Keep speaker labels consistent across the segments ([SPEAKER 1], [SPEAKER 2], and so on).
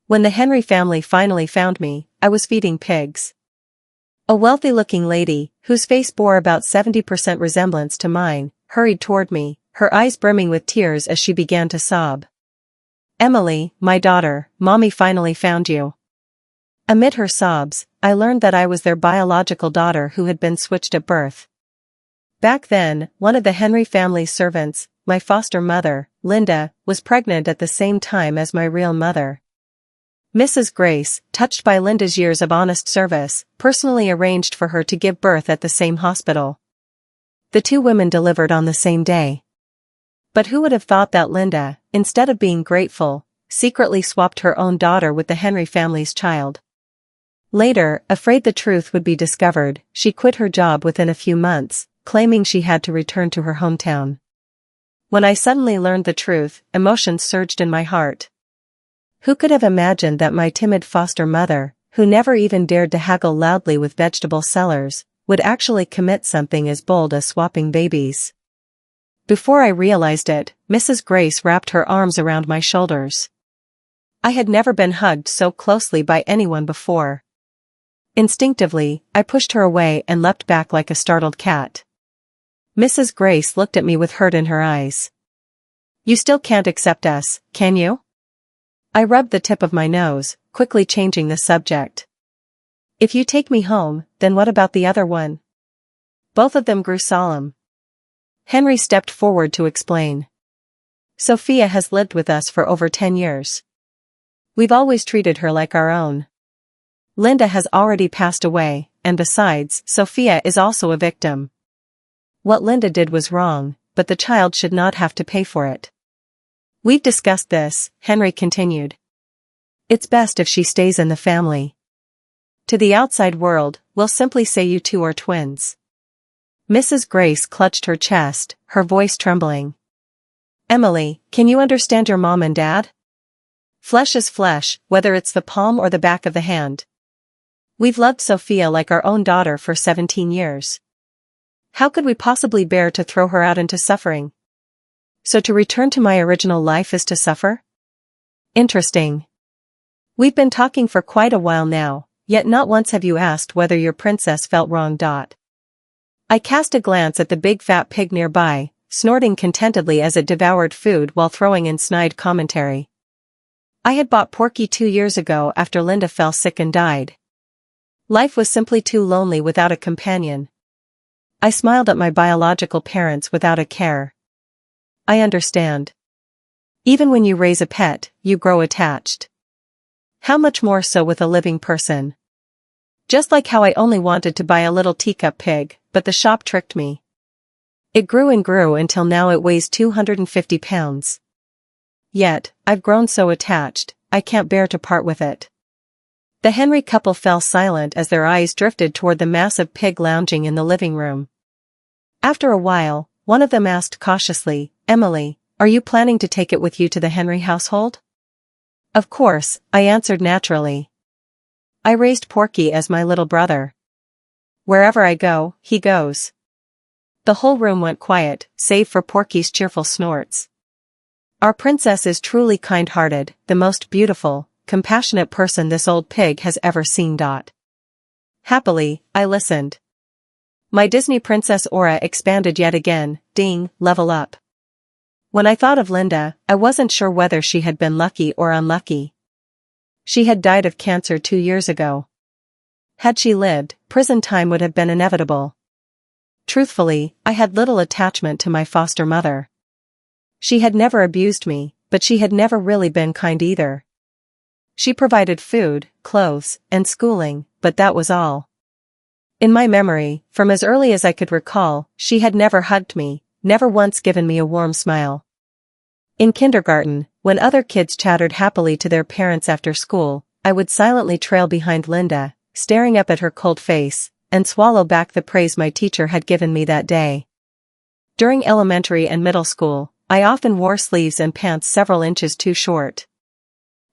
[SPEAKER 1] When the Henry family finally found me, I was feeding pigs. A wealthy-looking lady, whose face bore about 70% resemblance to mine, hurried toward me, her eyes brimming with tears as she began to sob. "Emily, my daughter, Mommy finally found you." Amid her sobs, I learned that I was their biological daughter who had been switched at birth. Back then, one of the Henry family's servants, my foster mother, Linda, was pregnant at the same time as my real mother. Mrs. Grace, touched by Linda's years of honest service, personally arranged for her to give birth at the same hospital. The two women delivered on the same day. But who would have thought that Linda, instead of being grateful, secretly swapped her own daughter with the Henry family's child? Later, afraid the truth would be discovered, she quit her job within a few months, claiming she had to return to her hometown. When I suddenly learned the truth, emotions surged in my heart. Who could have imagined that my timid foster mother, who never even dared to haggle loudly with vegetable sellers, would actually commit something as bold as swapping babies? Before I realized it, Mrs. Grace wrapped her arms around my shoulders. I had never been hugged so closely by anyone before. Instinctively, I pushed her away and leapt back like a startled cat. Mrs. Grace looked at me with hurt in her eyes. "You still can't accept us, can you?" I rubbed the tip of my nose, quickly changing the subject. "If you take me home, then what about the other one?" Both of them grew solemn. Henry stepped forward to explain. "Sophia has lived with us for over 10 years. We've always treated her like our own. Linda has already passed away, and besides, Sophia is also a victim. What Linda did was wrong, but the child should not have to pay for it. We've discussed this," Henry continued. "It's best if she stays in the family. To the outside world, we'll simply say you two are twins." Mrs. Grace clutched her chest, her voice trembling. "Emily, can you understand your mom and dad? Flesh is flesh, whether it's the palm or the back of the hand. We've loved Sophia like our own daughter for 17 years. How could we possibly bear to throw her out into suffering? So to return to my original life is to suffer? Interesting. We've been talking for quite a while now, yet not once have you asked whether your princess felt wrong. I cast a glance at the big fat pig nearby, snorting contentedly as it devoured food while throwing in snide commentary. I had bought Porky 2 years ago after Linda fell sick and died. Life was simply too lonely without a companion. I smiled at my biological parents without a care. I understand. Even when you raise a pet, you grow attached. How much more so with a living person? Just like how I only wanted to buy a little teacup pig, but the shop tricked me. It grew and grew until now it weighs 250 pounds. Yet, I've grown so attached, I can't bear to part with it. The Henry couple fell silent as their eyes drifted toward the massive pig lounging in the living room. After a while, one of them asked cautiously, "Emily, are you planning to take it with you to the Henry household?" "Of course," I answered naturally. I raised Porky as my little brother. Wherever I go, he goes. The whole room went quiet, save for Porky's cheerful snorts. Our princess is truly kind-hearted, the most beautiful, compassionate person this old pig has ever seen. Happily, I listened. My Disney princess aura expanded yet again. Ding, level up. When I thought of Linda, I wasn't sure whether she had been lucky or unlucky. She had died of cancer 2 years ago. Had she lived, prison time would have been inevitable. Truthfully, I had little attachment to my foster mother. She had never abused me, but she had never really been kind either. She provided food, clothes, and schooling, but that was all. In my memory, from as early as I could recall, she had never hugged me, never once given me a warm smile. In kindergarten, when other kids chattered happily to their parents after school, I would silently trail behind Linda, staring up at her cold face, and swallow back the praise my teacher had given me that day. During elementary and middle school, I often wore sleeves and pants several inches too short.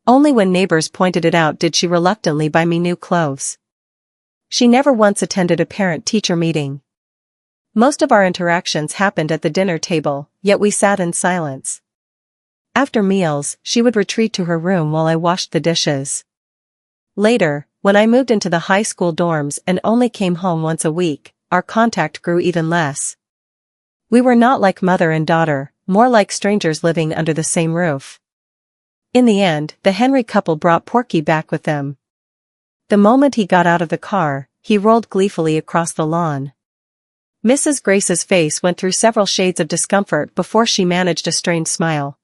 [SPEAKER 1] Only when neighbors pointed it out did she reluctantly buy me new clothes. She never once attended a parent-teacher meeting. Most of our interactions happened at the dinner table, yet we sat in silence. After meals, she would retreat to her room while I washed the dishes. Later, when I moved into the high school dorms and only came home once a week, our contact grew even less. We were not like mother and daughter, more like strangers living under the same roof. In the end, the Henry couple brought Porky back with them. The moment he got out of the car, he rolled gleefully across the lawn. Mrs. Grace's face went through several shades of discomfort before she managed a strained smile.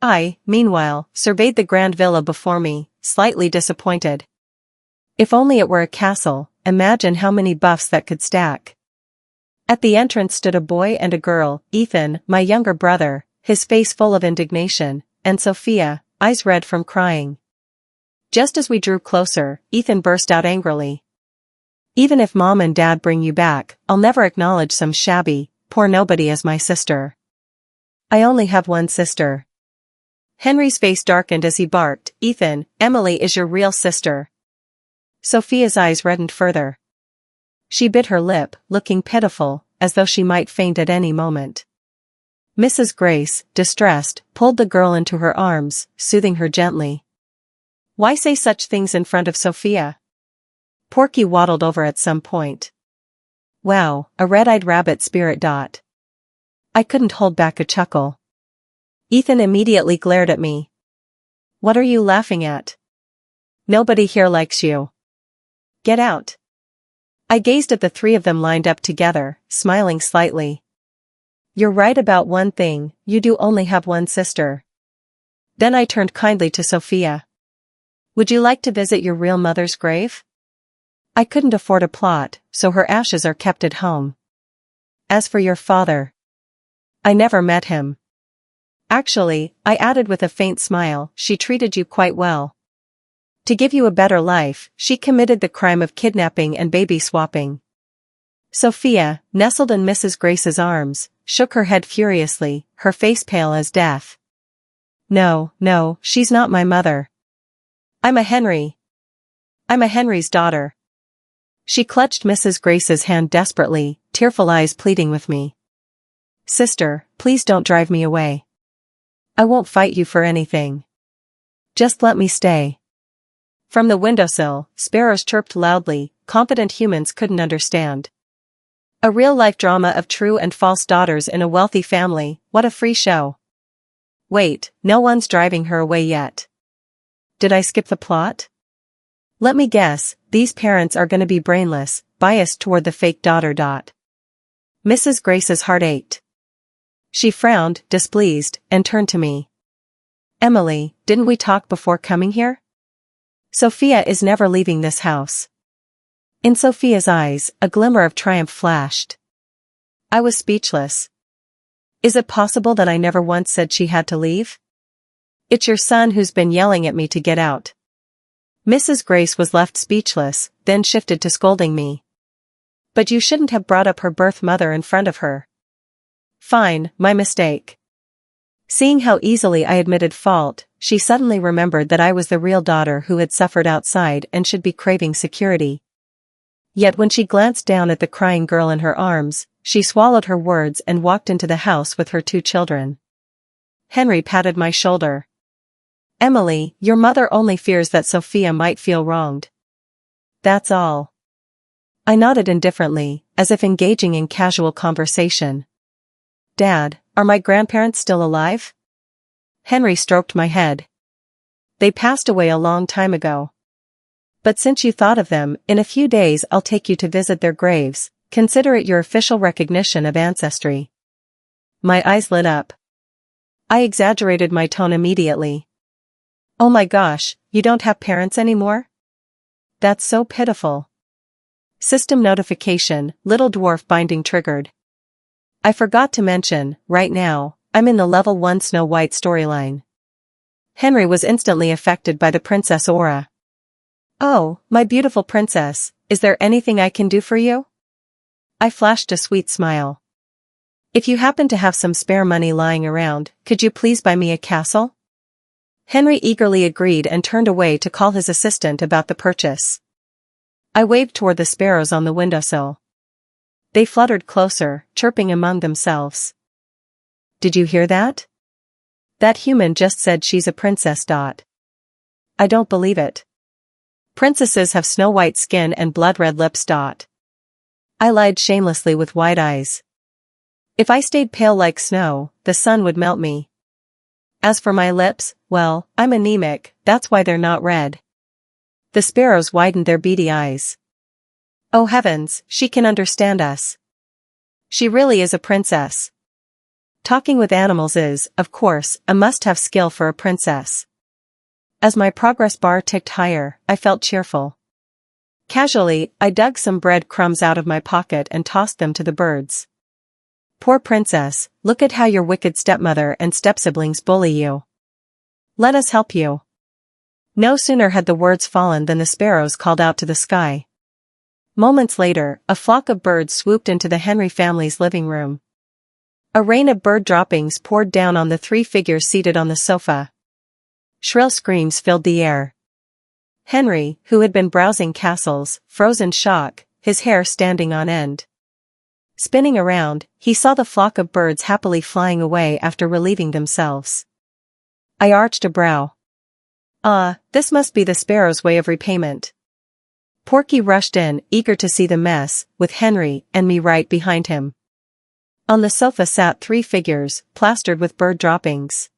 [SPEAKER 1] I, meanwhile, surveyed the grand villa before me, slightly disappointed. If only it were a castle, imagine how many buffs that could stack. At the entrance stood a boy and a girl, Ethan, my younger brother, his face full of indignation, and Sophia, eyes red from crying. Just as we drew closer, Ethan burst out angrily. Even if Mom and Dad bring you back, I'll never acknowledge some shabby, poor nobody as my sister. I only have one sister. Henry's face darkened as he barked, Ethan, Emily is your real sister. Sophia's eyes reddened further. She bit her lip, looking pitiful, as though she might faint at any moment. Mrs. Grace, distressed, pulled the girl into her arms, soothing her gently. Why say such things in front of Sophia? Porky waddled over at some point. Wow, a red-eyed rabbit spirit. I couldn't hold back a chuckle. Ethan immediately glared at me. What are you laughing at? Nobody here likes you. Get out. I gazed at the three of them lined up together, smiling slightly. You're right about one thing, you do only have one sister. Then I turned kindly to Sophia. Would you like to visit your real mother's grave? I couldn't afford a plot, so her ashes are kept at home. As for your father, I never met him. Actually, I added with a faint smile, she treated you quite well. To give you a better life, she committed the crime of kidnapping and baby swapping. Sophia, nestled in Mrs. Grace's arms, shook her head furiously, her face pale as death. No, she's not my mother. I'm a Henry's daughter. She clutched Mrs. Grace's hand desperately, tearful eyes pleading with me. Sister, please don't drive me away. I won't fight you for anything. Just let me stay. From the windowsill, sparrows chirped loudly, confident humans couldn't understand. A real-life drama of true and false daughters in a wealthy family, what a free show. Wait, no one's driving her away yet. Did I skip the plot? Let me guess, these parents are gonna be brainless, biased toward the fake daughter. Mrs. Grace's heart ached. She frowned, displeased, and turned to me. Emily, didn't we talk before coming here? Sophia is never leaving this house. In Sophia's eyes, a glimmer of triumph flashed. I was speechless. Is it possible that I never once said she had to leave? It's your son who's been yelling at me to get out. Mrs. Grace was left speechless, then shifted to scolding me. But you shouldn't have brought up her birth mother in front of her. Fine, my mistake. Seeing how easily I admitted fault, she suddenly remembered that I was the real daughter who had suffered outside and should be craving security. Yet when she glanced down at the crying girl in her arms, she swallowed her words and walked into the house with her 2 children. Henry patted my shoulder. Emily, your mother only fears that Sophia might feel wronged. That's all. I nodded indifferently, as if engaging in casual conversation. Dad, are my grandparents still alive? Henry stroked my head. They passed away a long time ago. But since you thought of them, in a few days I'll take you to visit their graves, consider it your official recognition of ancestry. My eyes lit up. I exaggerated my tone immediately. Oh my gosh, you don't have parents anymore? That's so pitiful. System notification, little dwarf binding triggered. I forgot to mention, right now, I'm in the level 1 Snow White storyline. Henry was instantly affected by the princess aura. Oh, my beautiful princess, is there anything I can do for you? I flashed a sweet smile. If you happen to have some spare money lying around, could you please buy me a castle? Henry eagerly agreed and turned away to call his assistant about the purchase. I waved toward the sparrows on the windowsill. They fluttered closer, chirping among themselves. Did you hear that? That human just said she's a princess. I don't believe it. Princesses have snow-white skin and blood-red lips. I lied shamelessly with wide eyes. If I stayed pale like snow, the sun would melt me. As for my lips, well, I'm anemic, that's why they're not red. The sparrows widened their beady eyes. Oh heavens, she can understand us. She really is a princess. Talking with animals is, of course, a must-have skill for a princess. As my progress bar ticked higher, I felt cheerful. Casually, I dug some bread crumbs out of my pocket and tossed them to the birds. Poor princess, look at how your wicked stepmother and stepsiblings bully you. Let us help you. No sooner had the words fallen than the sparrows called out to the sky. Moments later, a flock of birds swooped into the Henry family's living room. A rain of bird droppings poured down on the three figures seated on the sofa. Shrill screams filled the air. Henry, who had been browsing castles, froze in shock, his hair standing on end. Spinning around, he saw the flock of birds happily flying away after relieving themselves. I arched a brow. This must be the sparrow's way of repayment. Porky rushed in, eager to see the mess, with Henry and me right behind him. On the sofa sat three figures, plastered with bird droppings.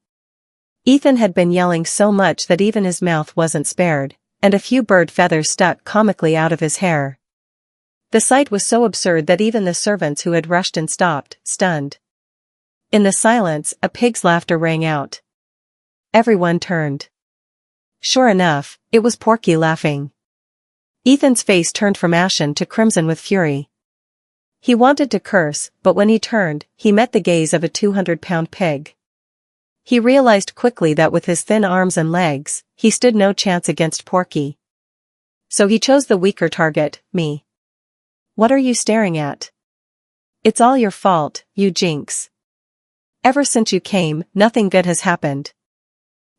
[SPEAKER 1] Ethan had been yelling so much that even his mouth wasn't spared, and a few bird feathers stuck comically out of his hair. The sight was so absurd that even the servants who had rushed in stopped, stunned. In the silence, a pig's laughter rang out. Everyone turned. Sure enough, it was Porky laughing. Ethan's face turned from ashen to crimson with fury. He wanted to curse, but when he turned, he met the gaze of a 200-pound pig. He realized quickly that with his thin arms and legs, he stood no chance against Porky. So he chose the weaker target, me. What are you staring at? It's all your fault, you jinx. Ever since you came, nothing good has happened.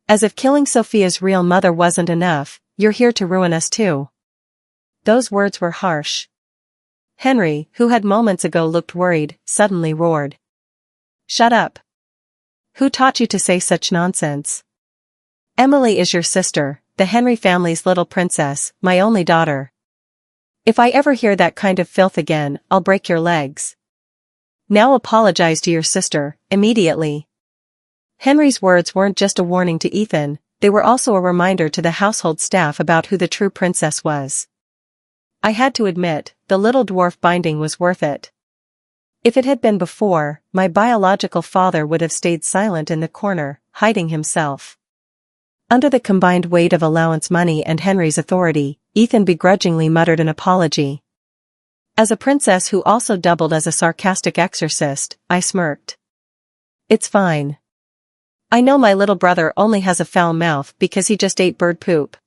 [SPEAKER 1] As if killing Sophia's real mother wasn't enough, you're here to ruin us too. Those words were harsh. Henry, who had moments ago looked worried, suddenly roared. Shut up. Who taught you to say such nonsense? Emily is your sister, the Henry family's little princess, my only daughter. If I ever hear that kind of filth again, I'll break your legs. Now apologize to your sister, immediately. Henry's words weren't just a warning to Ethan, they were also a reminder to the household staff about who the true princess was. I had to admit, the little dwarf binding was worth it. If it had been before, my biological father would have stayed silent in the corner, hiding himself. Under the combined weight of allowance money and Henry's authority, Ethan begrudgingly muttered an apology. As a princess who also doubled as a sarcastic exorcist, I smirked. It's fine. I know my little brother only has a foul mouth because he just ate bird poop.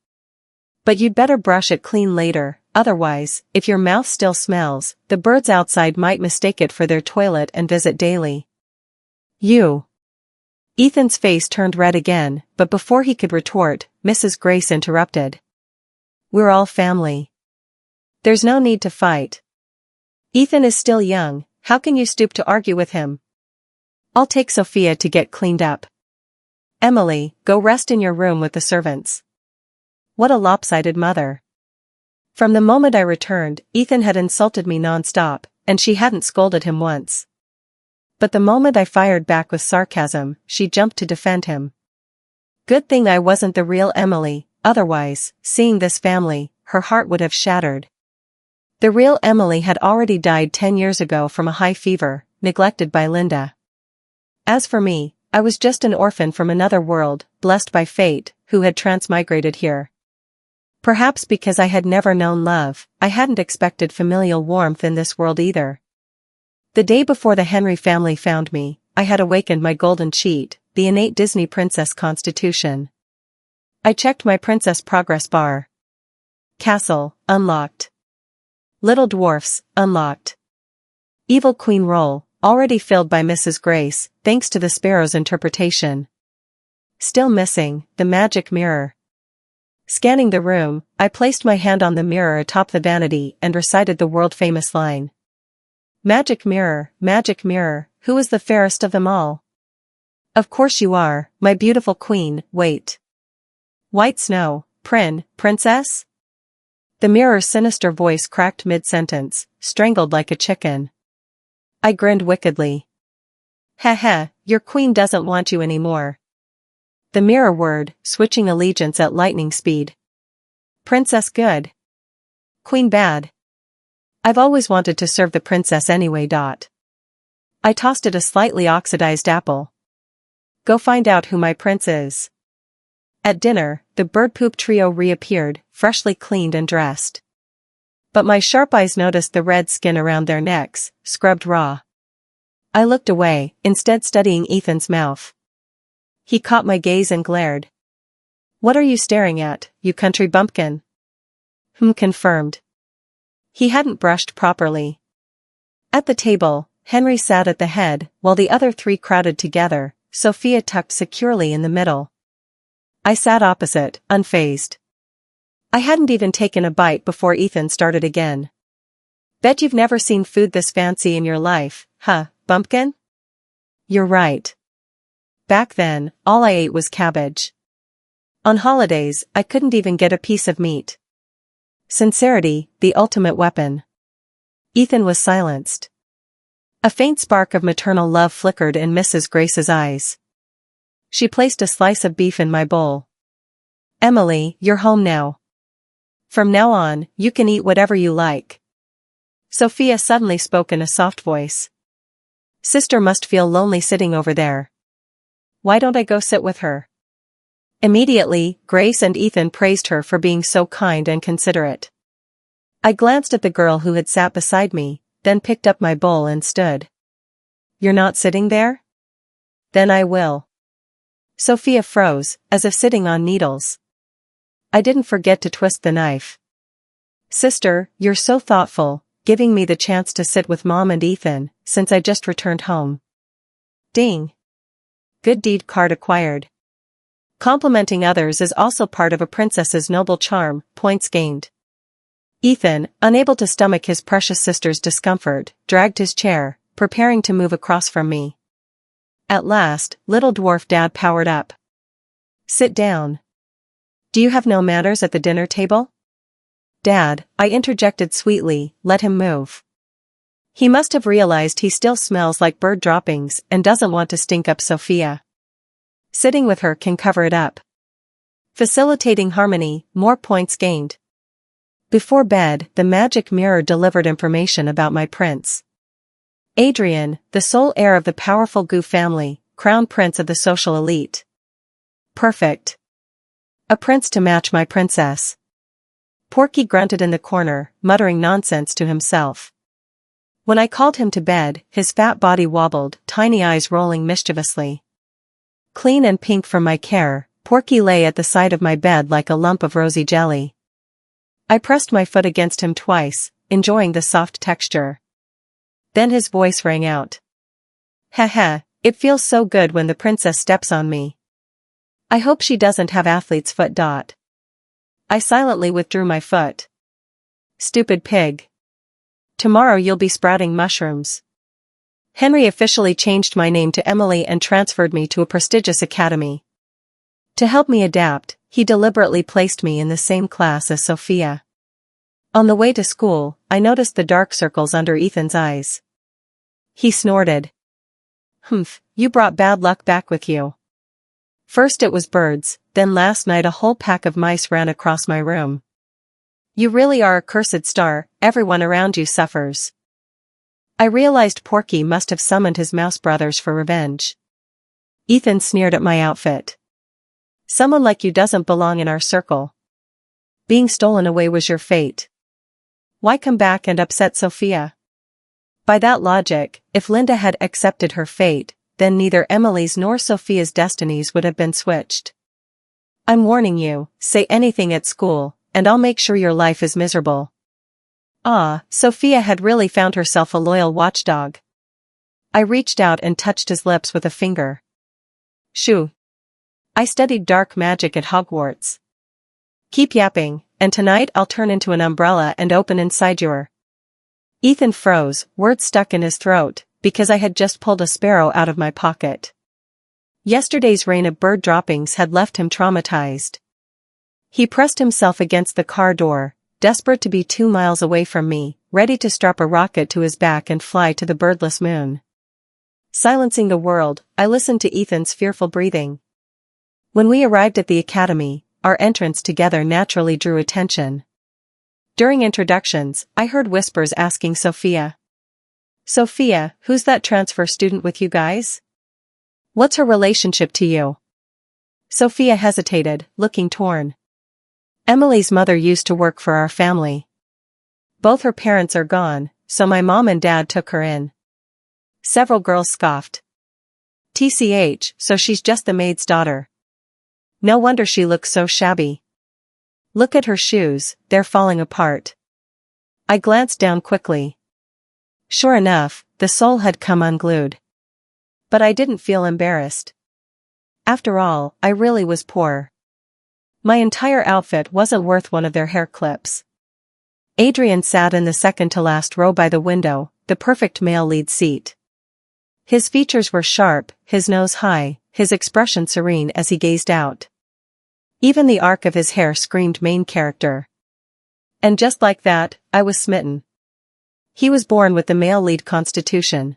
[SPEAKER 1] But you'd better brush it clean later, otherwise, if your mouth still smells, the birds outside might mistake it for their toilet and visit daily. You. Ethan's face turned red again, but before he could retort, Mrs. Grace interrupted. We're all family. There's no need to fight. Ethan is still young, how can you stoop to argue with him? I'll take Sophia to get cleaned up. Emily, go rest in your room with the servants. What a lopsided mother. From the moment I returned, Ethan had insulted me non-stop, and she hadn't scolded him once. But the moment I fired back with sarcasm, she jumped to defend him. Good thing I wasn't the real Emily, otherwise, seeing this family, her heart would have shattered. The real Emily had already died 10 years ago from a high fever, neglected by Linda. As for me, I was just an orphan from another world, blessed by fate, who had transmigrated here. Perhaps because I had never known love, I hadn't expected familial warmth in this world either. The day before the Henry family found me, I had awakened my golden cheat, the innate Disney princess constitution. I checked my princess progress bar. Castle, unlocked. Little dwarfs, unlocked. Evil queen role, already filled by Mrs. Grace, thanks to the sparrow's interpretation. Still missing, the magic mirror. Scanning the room, I placed my hand on the mirror atop the vanity and recited the world-famous line. Magic mirror, who is the fairest of them all? Of course you are, my beautiful queen, wait. White snow, princess? The mirror's sinister voice cracked mid-sentence, strangled like a chicken. I grinned wickedly. Heh, your queen doesn't want you anymore. The mirror whirred, switching allegiance at lightning speed. Princess good. Queen bad. I've always wanted to serve the princess anyway. I tossed it a slightly oxidized apple. Go find out who my prince is. At dinner, the bird poop trio reappeared, freshly cleaned and dressed. But my sharp eyes noticed the red skin around their necks, scrubbed raw. I looked away, instead studying Ethan's mouth. He caught my gaze and glared. What are you staring at, you country bumpkin? Confirmed. He hadn't brushed properly. At the table, Henry sat at the head, while the other three crowded together, Sophia tucked securely in the middle. I sat opposite, unfazed. I hadn't even taken a bite before Ethan started again. Bet you've never seen food this fancy in your life, huh, bumpkin? You're right. Back then, all I ate was cabbage. On holidays, I couldn't even get a piece of meat. Sincerity, the ultimate weapon. Ethan was silenced. A faint spark of maternal love flickered in Mrs. Grace's eyes. She placed a slice of beef in my bowl. Emily, you're home now. From now on, you can eat whatever you like. Sophia suddenly spoke in a soft voice. Sister must feel lonely sitting over there. Why don't I go sit with her? Immediately, Grace and Ethan praised her for being so kind and considerate. I glanced at the girl who had sat beside me, then picked up my bowl and stood. You're not sitting there? Then I will. Sophia froze, as if sitting on needles. I didn't forget to twist the knife. Sister, you're so thoughtful, giving me the chance to sit with Mom and Ethan, since I just returned home. Ding. Good deed card acquired. Complimenting others is also part of a princess's noble charm, points gained. Ethan, unable to stomach his precious sister's discomfort, dragged his chair, preparing to move across from me. At last, little dwarf dad powered up. Sit down. Do you have no manners at the dinner table? Dad, I interjected sweetly, let him move. He must have realized he still smells like bird droppings and doesn't want to stink up Sophia. Sitting with her can cover it up. Facilitating harmony, more points gained. Before bed, the magic mirror delivered information about my prince. Adrian, the sole heir of the powerful Gu family, crown prince of the social elite. Perfect. A prince to match my princess. Porky grunted in the corner, muttering nonsense to himself. When I called him to bed, his fat body wobbled, tiny eyes rolling mischievously. Clean and pink from my care, Porky lay at the side of my bed like a lump of rosy jelly. I pressed my foot against him twice, enjoying the soft texture. Then his voice rang out. Heh, it feels so good when the princess steps on me. I hope she doesn't have athlete's foot. I silently withdrew my foot. Stupid pig. Tomorrow you'll be sprouting mushrooms. Henry officially changed my name to Emily and transferred me to a prestigious academy. To help me adapt, he deliberately placed me in the same class as Sophia. On the way to school, I noticed the dark circles under Ethan's eyes. He snorted. You brought bad luck back with you. First it was birds, then last night a whole pack of mice ran across my room. You really are a cursed star, everyone around you suffers. I realized Porky must have summoned his mouse brothers for revenge. Ethan sneered at my outfit. Someone like you doesn't belong in our circle. Being stolen away was your fate. Why come back and upset Sophia? By that logic, if Linda had accepted her fate, then neither Emily's nor Sophia's destinies would have been switched. I'm warning you, say anything at school, and I'll make sure your life is miserable. Sophia had really found herself a loyal watchdog. I reached out and touched his lips with a finger. Shoo. I studied dark magic at Hogwarts. Keep yapping, and tonight I'll turn into an umbrella and open inside your... Ethan froze, words stuck in his throat, because I had just pulled a sparrow out of my pocket. Yesterday's rain of bird droppings had left him traumatized. He pressed himself against the car door, desperate to be 2 miles away from me, ready to strap a rocket to his back and fly to the birdless moon. Silencing the world, I listened to Ethan's fearful breathing. When we arrived at the academy, our entrance together naturally drew attention. During introductions, I heard whispers asking Sophia. "Sophia, who's that transfer student with you guys? What's her relationship to you?" Sophia hesitated, looking torn. "Emily's mother used to work for our family. Both her parents are gone, so my mom and dad took her in." Several girls scoffed. "TCH, so she's just the maid's daughter. No wonder she looks so shabby. Look at her shoes, they're falling apart." I glanced down quickly. Sure enough, the sole had come unglued. But I didn't feel embarrassed. After all, I really was poor. My entire outfit wasn't worth one of their hair clips. Adrian sat in the second-to-last row by the window, the perfect male lead seat. His features were sharp, his nose high, his expression serene as he gazed out. Even the arc of his hair screamed main character. And just like that, I was smitten. He was born with the male lead constitution.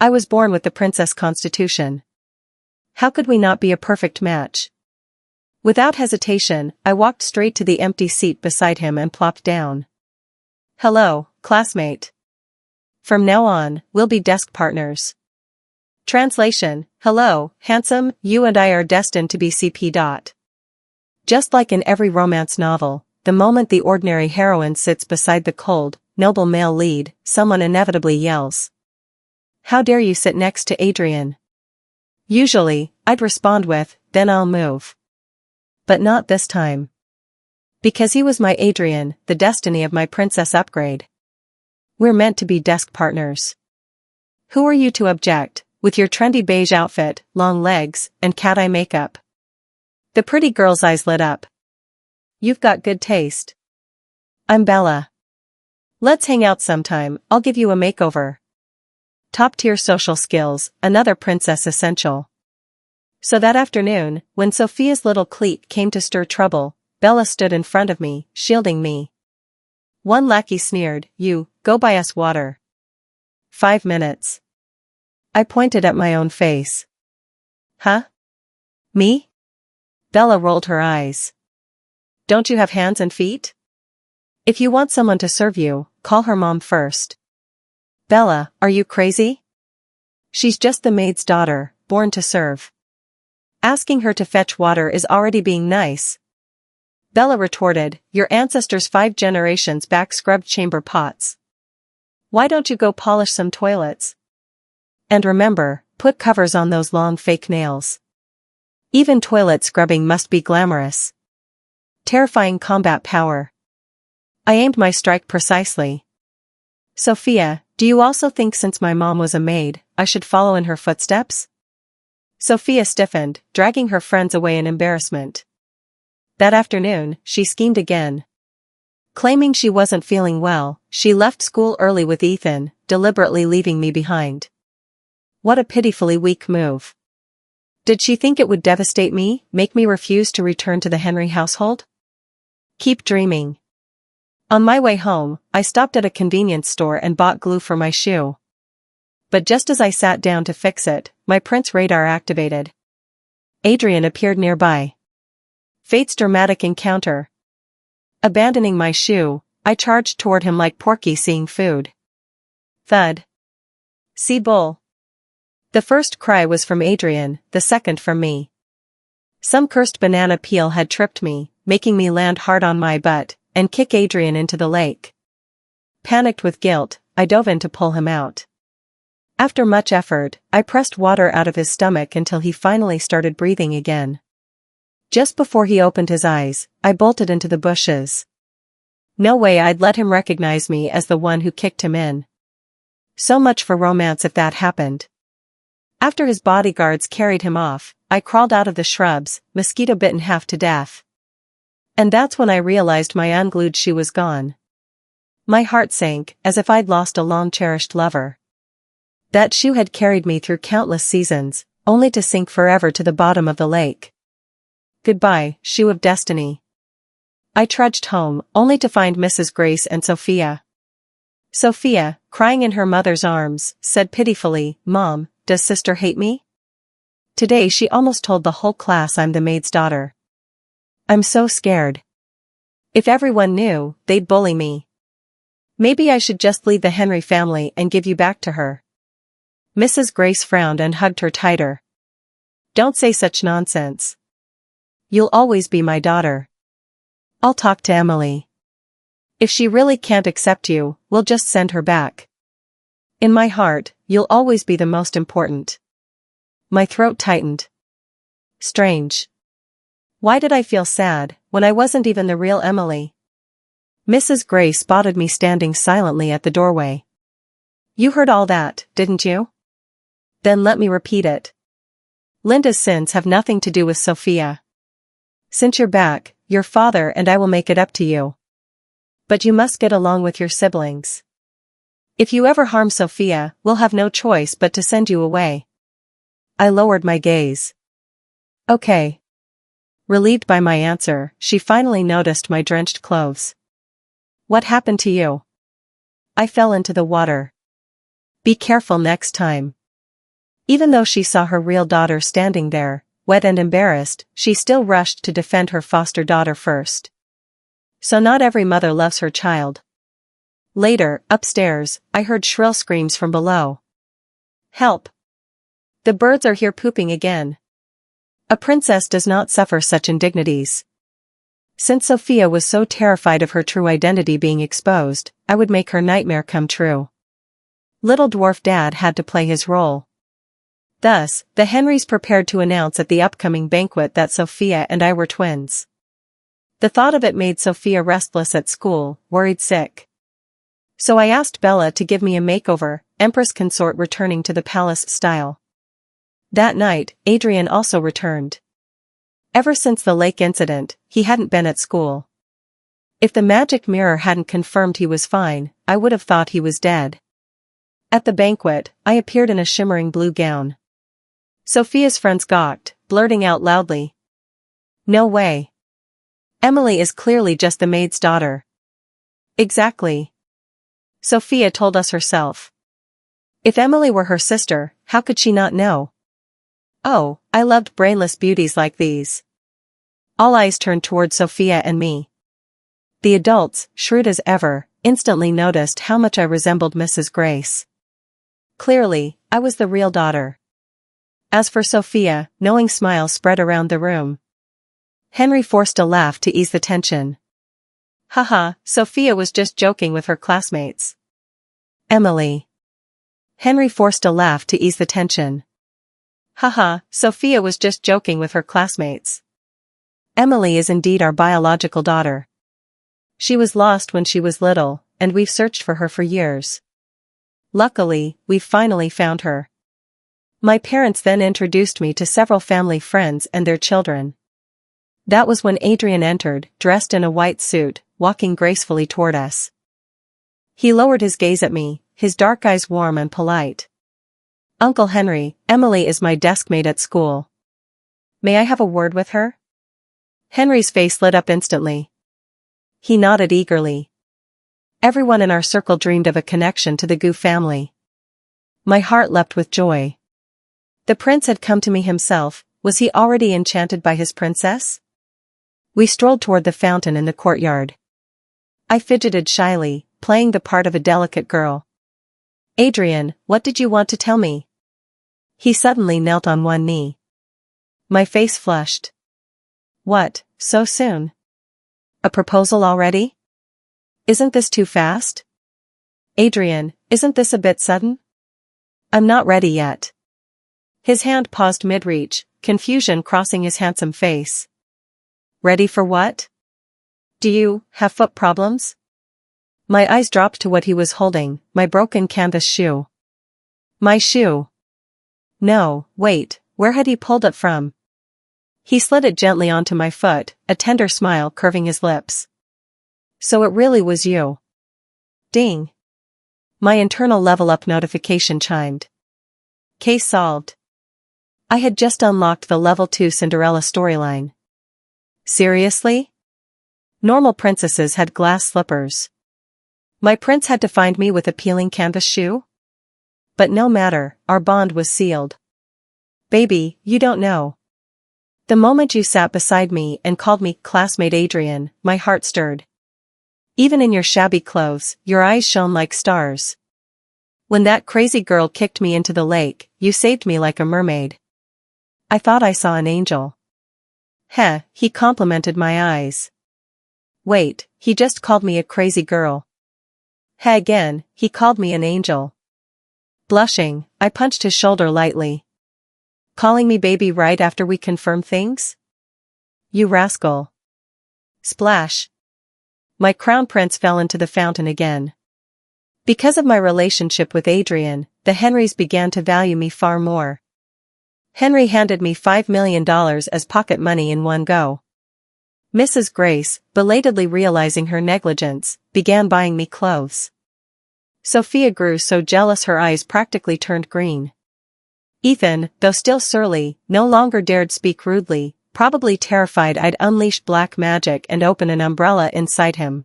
[SPEAKER 1] I was born with the princess constitution. How could we not be a perfect match? Without hesitation, I walked straight to the empty seat beside him and plopped down. "Hello, classmate. From now on, we'll be desk partners." Translation: Hello, handsome, you and I are destined to be CP. Just like in every romance novel, the moment the ordinary heroine sits beside the cold, noble male lead, someone inevitably yells, "How dare you sit next to Adrian?" Usually, I'd respond with, "Then I'll move." But not this time. Because he was my Adrian, the destiny of my princess upgrade. We're meant to be desk partners. Who are you to object, with your trendy beige outfit, long legs, and cat-eye makeup? The pretty girl's eyes lit up. "You've got good taste." "I'm Bella. Let's hang out sometime, I'll give you a makeover." Top-tier social skills, another princess essential. So that afternoon, when Sophia's little clique came to stir trouble, Bella stood in front of me, shielding me. One lackey sneered, "You, go buy us water." 5 minutes. I pointed at my own face. "Huh? Me?" Bella rolled her eyes. "Don't you have hands and feet? If you want someone to serve you, call her mom first." "Bella, are you crazy? She's just the maid's daughter, born to serve. Asking her to fetch water is already being nice." Bella retorted, "Your ancestors 5 generations back scrubbed chamber pots. Why don't you go polish some toilets? And remember, put covers on those long fake nails. Even toilet scrubbing must be glamorous." Terrifying combat power. I aimed my strike precisely. "Sophia, do you also think since my mom was a maid, I should follow in her footsteps?" Sophia stiffened, dragging her friends away in embarrassment. That afternoon, she schemed again. Claiming she wasn't feeling well, she left school early with Ethan, deliberately leaving me behind. What a pitifully weak move. Did she think it would devastate me, make me refuse to return to the Henry household? Keep dreaming. On my way home, I stopped at a convenience store and bought glue for my shoe. But just as I sat down to fix it, my prince radar activated. Adrian appeared nearby. Fate's dramatic encounter. Abandoning my shoe, I charged toward him like Porky seeing food. Thud. "See bull." The first cry was from Adrian, the second from me. Some cursed banana peel had tripped me, making me land hard on my butt, and kick Adrian into the lake. Panicked with guilt, I dove in to pull him out. After much effort, I pressed water out of his stomach until he finally started breathing again. Just before he opened his eyes, I bolted into the bushes. No way I'd let him recognize me as the one who kicked him in. So much for romance if that happened. After his bodyguards carried him off, I crawled out of the shrubs, mosquito-bitten half to death. And that's when I realized my unglued shoe was gone. My heart sank, as if I'd lost a long-cherished lover. That shoe had carried me through countless seasons, only to sink forever to the bottom of the lake. Goodbye, shoe of destiny. I trudged home, only to find Mrs. Grace and Sophia. Sophia, crying in her mother's arms, said pitifully, "Mom, does sister hate me? Today she almost told the whole class I'm the maid's daughter. I'm so scared. If everyone knew, they'd bully me. Maybe I should just leave the Henry family and give you back to her." Mrs. Grace frowned and hugged her tighter. "Don't say such nonsense. You'll always be my daughter. I'll talk to Emily. If she really can't accept you, we'll just send her back. In my heart, you'll always be the most important." My throat tightened. Strange. Why did I feel sad, when I wasn't even the real Emily? Mrs. Gray spotted me standing silently at the doorway. "You heard all that, didn't you? Then let me repeat it. Linda's sins have nothing to do with Sophia. Since you're back, your father and I will make it up to you. But you must get along with your siblings. If you ever harm Sophia, we'll have no choice but to send you away." I lowered my gaze. "Okay." Relieved by my answer, she finally noticed my drenched clothes. "What happened to you?" "I fell into the water. Be careful next time." Even though she saw her real daughter standing there, wet and embarrassed, she still rushed to defend her foster daughter first. So not every mother loves her child. Later, upstairs, I heard shrill screams from below. "Help! The birds are here pooping again." A princess does not suffer such indignities. Since Sophia was so terrified of her true identity being exposed, I would make her nightmare come true. Little dwarf dad had to play his role. Thus, the Henrys prepared to announce at the upcoming banquet that Sophia and I were twins. The thought of it made Sophia restless at school, worried sick. So I asked Bella to give me a makeover, Empress consort returning to the palace style. That night, Adrian also returned. Ever since the lake incident, he hadn't been at school. If the magic mirror hadn't confirmed he was fine, I would have thought he was dead. At the banquet, I appeared in a shimmering blue gown. Sophia's friends gawked, blurting out loudly, "No way. Emily is clearly just the maid's daughter." "Exactly. Sophia told us herself. If Emily were her sister, how could she not know?" Oh, I loved brainless beauties like these. All eyes turned toward Sophia and me. The adults, shrewd as ever, instantly noticed how much I resembled Mrs. Grace. Clearly, I was the real daughter. As for Sophia, knowing smiles spread around the room. Henry forced a laugh to ease the tension. "Haha, Sophia was just joking with her classmates." "Emily." Henry forced a laugh to ease the tension. "Haha, Sophia was just joking with her classmates. Emily is indeed our biological daughter. She was lost when she was little, and we've searched for her for years. Luckily, we've finally found her." My parents then introduced me to several family friends and their children. That was when Adrian entered, dressed in a white suit, walking gracefully toward us. He lowered his gaze at me, his dark eyes warm and polite. "Uncle Henry, Emily is my deskmate at school. May I have a word with her?" Henry's face lit up instantly. He nodded eagerly. Everyone in our circle dreamed of a connection to the Gu family. My heart leapt with joy. The prince had come to me himself. Was he already enchanted by his princess? We strolled toward the fountain in the courtyard. I fidgeted shyly, playing the part of a delicate girl. "Adrian, what did you want to tell me?" He suddenly knelt on one knee. My face flushed. "What, so soon? A proposal already? Isn't this too fast? Adrian, isn't this a bit sudden?" "I'm not ready yet." His hand paused mid-reach, confusion crossing his handsome face. "Ready for what? Do you have foot problems?" My eyes dropped to what he was holding, my broken canvas shoe. My shoe. No, wait, where had he pulled it from? He slid it gently onto my foot, a tender smile curving his lips. "So it really was you." Ding. My internal level up notification chimed. Case solved. I had just unlocked the level 2 Cinderella storyline. Seriously? Normal princesses had glass slippers. My prince had to find me with a peeling canvas shoe? But no matter, our bond was sealed. Baby, you don't know. The moment you sat beside me and called me classmate Adrian, my heart stirred. Even in your shabby clothes, your eyes shone like stars. When that crazy girl kicked me into the lake, you saved me like a mermaid. I thought I saw an angel. Heh, he complimented my eyes. Wait, he just called me a crazy girl. Heh again, he called me an angel. Blushing, I punched his shoulder lightly. Calling me baby right after we confirm things? You rascal. Splash. My crown prince fell into the fountain again. Because of my relationship with Adrian, the Henrys began to value me far more. Henry handed me $5 million as pocket money in one go. Mrs. Grace, belatedly realizing her negligence, began buying me clothes. Sophia grew so jealous her eyes practically turned green. Ethan, though still surly, no longer dared speak rudely, probably terrified I'd unleash black magic and open an umbrella inside him.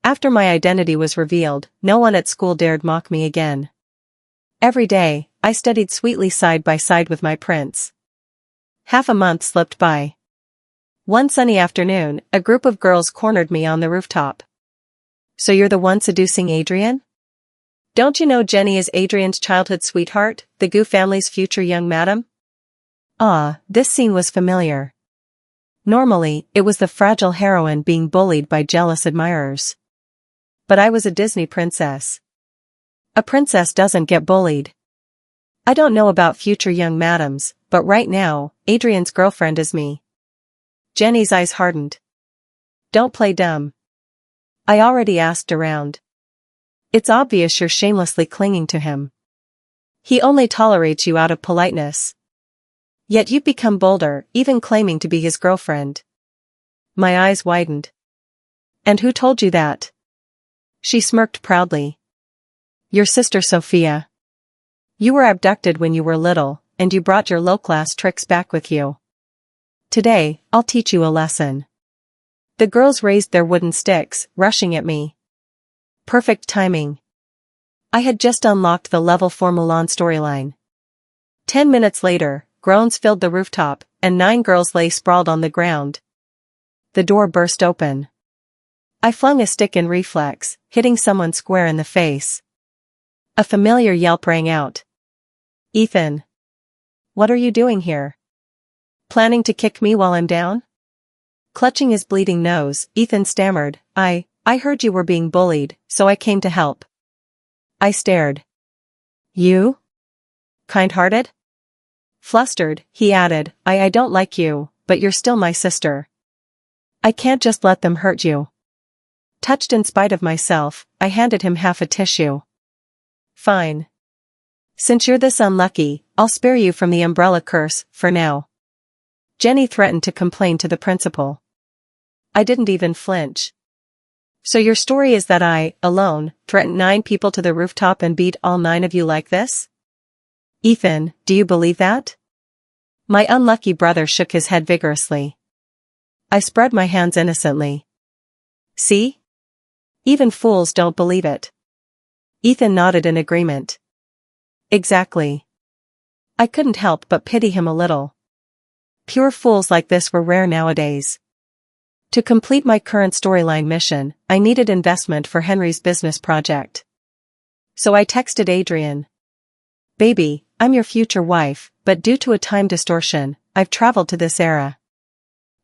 [SPEAKER 1] After my identity was revealed, no one at school dared mock me again. Every day, I studied sweetly side by side with my prince. Half a month slipped by. One sunny afternoon, a group of girls cornered me on the rooftop. So you're the one seducing Adrian? Don't you know Jenny is Adrian's childhood sweetheart, the Gu family's future young madam? Ah, this scene was familiar. Normally, it was the fragile heroine being bullied by jealous admirers. But I was a Disney princess. A princess doesn't get bullied. I don't know about future young madams, but right now, Adrian's girlfriend is me. Jenny's eyes hardened. Don't play dumb. I already asked around. It's obvious you're shamelessly clinging to him. He only tolerates you out of politeness. Yet you've become bolder, even claiming to be his girlfriend. My eyes widened. And who told you that? She smirked proudly. Your sister Sophia. You were abducted when you were little, and you brought your low-class tricks back with you. Today, I'll teach you a lesson. The girls raised their wooden sticks, rushing at me. Perfect timing. I had just unlocked the level 4 Mulan storyline. 10 minutes later, groans filled the rooftop, and 9 girls lay sprawled on the ground. The door burst open. I flung a stick in reflex, hitting someone square in the face. A familiar yelp rang out. Ethan. What are you doing here? Planning to kick me while I'm down? Clutching his bleeding nose, Ethan stammered, I heard you were being bullied, so I came to help. I stared. You? Kind-hearted? Flustered, he added, I don't like you, but you're still my sister. I can't just let them hurt you. Touched in spite of myself, I handed him half a tissue. Fine. Since you're this unlucky, I'll spare you from the umbrella curse, for now. Jenny threatened to complain to the principal. I didn't even flinch. So your story is that I, alone, threatened 9 people to the rooftop and beat all 9 of you like this? Ethan, do you believe that? My unlucky brother shook his head vigorously. I spread my hands innocently. See? Even fools don't believe it. Ethan nodded in agreement. Exactly. I couldn't help but pity him a little. Pure fools like this were rare nowadays. To complete my current storyline mission, I needed investment for Henry's business project. So I texted Adrian. Baby, I'm your future wife, but due to a time distortion, I've traveled to this era.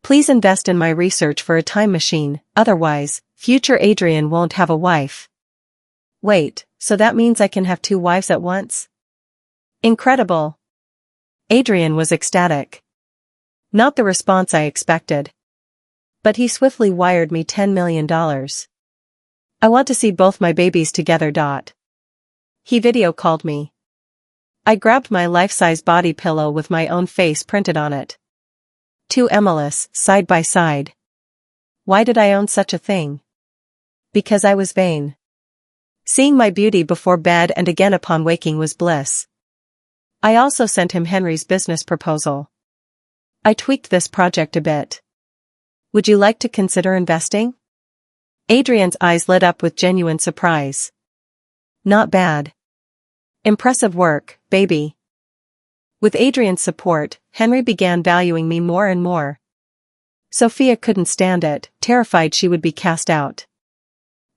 [SPEAKER 1] Please invest in my research for a time machine, otherwise, future Adrian won't have a wife. Wait, so that means I can have 2 wives at once? Incredible. Adrian was ecstatic. Not the response I expected. But he swiftly wired me $10 million. I want to see both my babies together. He video called me. I grabbed my life-size body pillow with my own face printed on it. 2 Emilys, side by side. Why did I own such a thing? Because I was vain. Seeing my beauty before bed and again upon waking was bliss. I also sent him Henry's business proposal. I tweaked this project a bit. Would you like to consider investing? Adrian's eyes lit up with genuine surprise. Not bad. Impressive work, baby. With Adrian's support, Henry began valuing me more and more. Sophia couldn't stand it, terrified she would be cast out.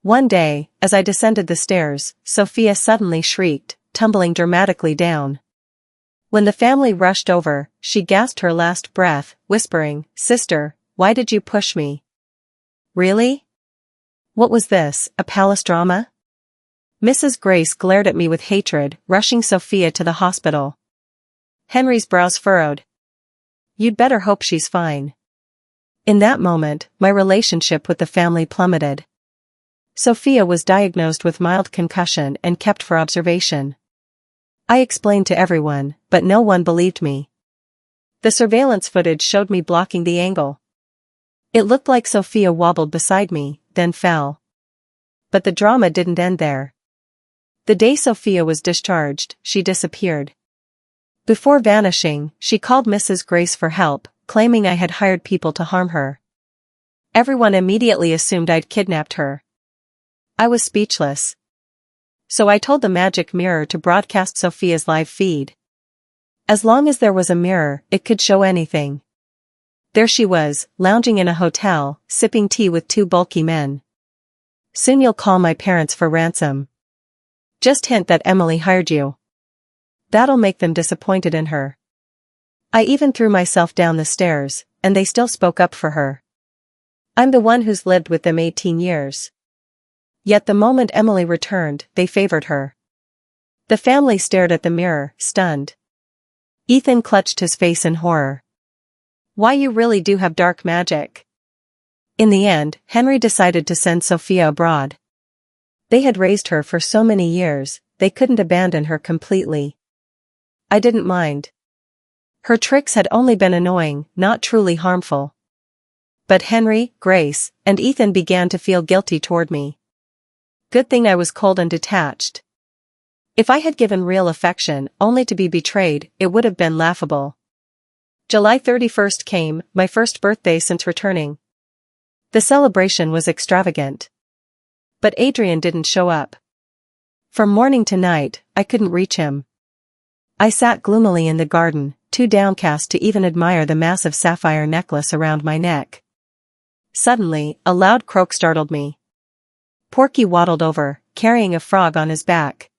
[SPEAKER 1] One day, as I descended the stairs, Sophia suddenly shrieked, tumbling dramatically down. When the family rushed over, she gasped her last breath, whispering, "Sister, why did you push me?" Really? What was this, a palace drama? Mrs. Grace glared at me with hatred, rushing Sophia to the hospital. Henry's brows furrowed. You'd better hope she's fine. In that moment, my relationship with the family plummeted. Sophia was diagnosed with mild concussion and kept for observation. I explained to everyone, but no one believed me. The surveillance footage showed me blocking the angle. It looked like Sophia wobbled beside me, then fell. But the drama didn't end there. The day Sophia was discharged, she disappeared. Before vanishing, she called Mrs. Grace for help, claiming I had hired people to harm her. Everyone immediately assumed I'd kidnapped her. I was speechless. So I told the magic mirror to broadcast Sophia's live feed. As long as there was a mirror, it could show anything. There she was, lounging in a hotel, sipping tea with two bulky men. Soon you'll call my parents for ransom. Just hint that Emily hired you. That'll make them disappointed in her. I even threw myself down the stairs, and they still spoke up for her. I'm the one who's lived with them 18 years. Yet the moment Emily returned, they favored her. The family stared at the mirror, stunned. Ethan clutched his face in horror. Why, you really do have dark magic. In the end, Henry decided to send Sophia abroad. They had raised her for so many years, they couldn't abandon her completely. I didn't mind. Her tricks had only been annoying, not truly harmful. But Henry, Grace, and Ethan began to feel guilty toward me. Good thing I was cold and detached. If I had given real affection, only to be betrayed, it would have been laughable. July 31st came, my first birthday since returning. The celebration was extravagant. But Adrian didn't show up. From morning to night, I couldn't reach him. I sat gloomily in the garden, too downcast to even admire the massive sapphire necklace around my neck. Suddenly, a loud croak startled me. Porky waddled over, carrying a frog on his back.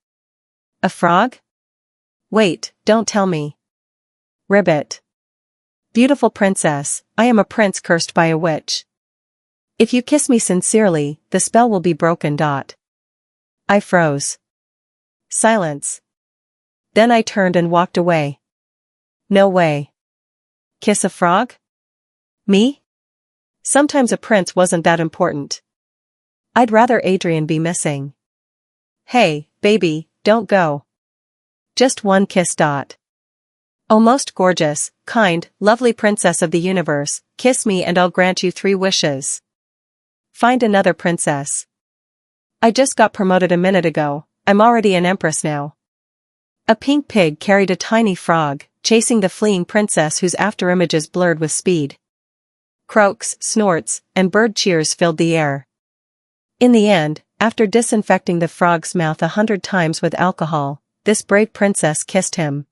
[SPEAKER 1] A frog? Wait, don't tell me. Ribbit. Beautiful princess, I am a prince cursed by a witch. If you kiss me sincerely, the spell will be broken. I froze. Silence. Then I turned and walked away. No way. Kiss a frog? Me? Sometimes a prince wasn't that important. I'd rather Adrian be missing. Hey, baby, don't go. Just one kiss. Oh, most gorgeous, kind, lovely princess of the universe, kiss me and I'll grant you 3 wishes. Find another princess. I just got promoted a minute ago, I'm already an empress now. A pink pig carried a tiny frog, chasing the fleeing princess whose afterimages blurred with speed. Croaks, snorts, and bird cheers filled the air. In the end, after disinfecting the frog's mouth 100 times with alcohol, this brave princess kissed him.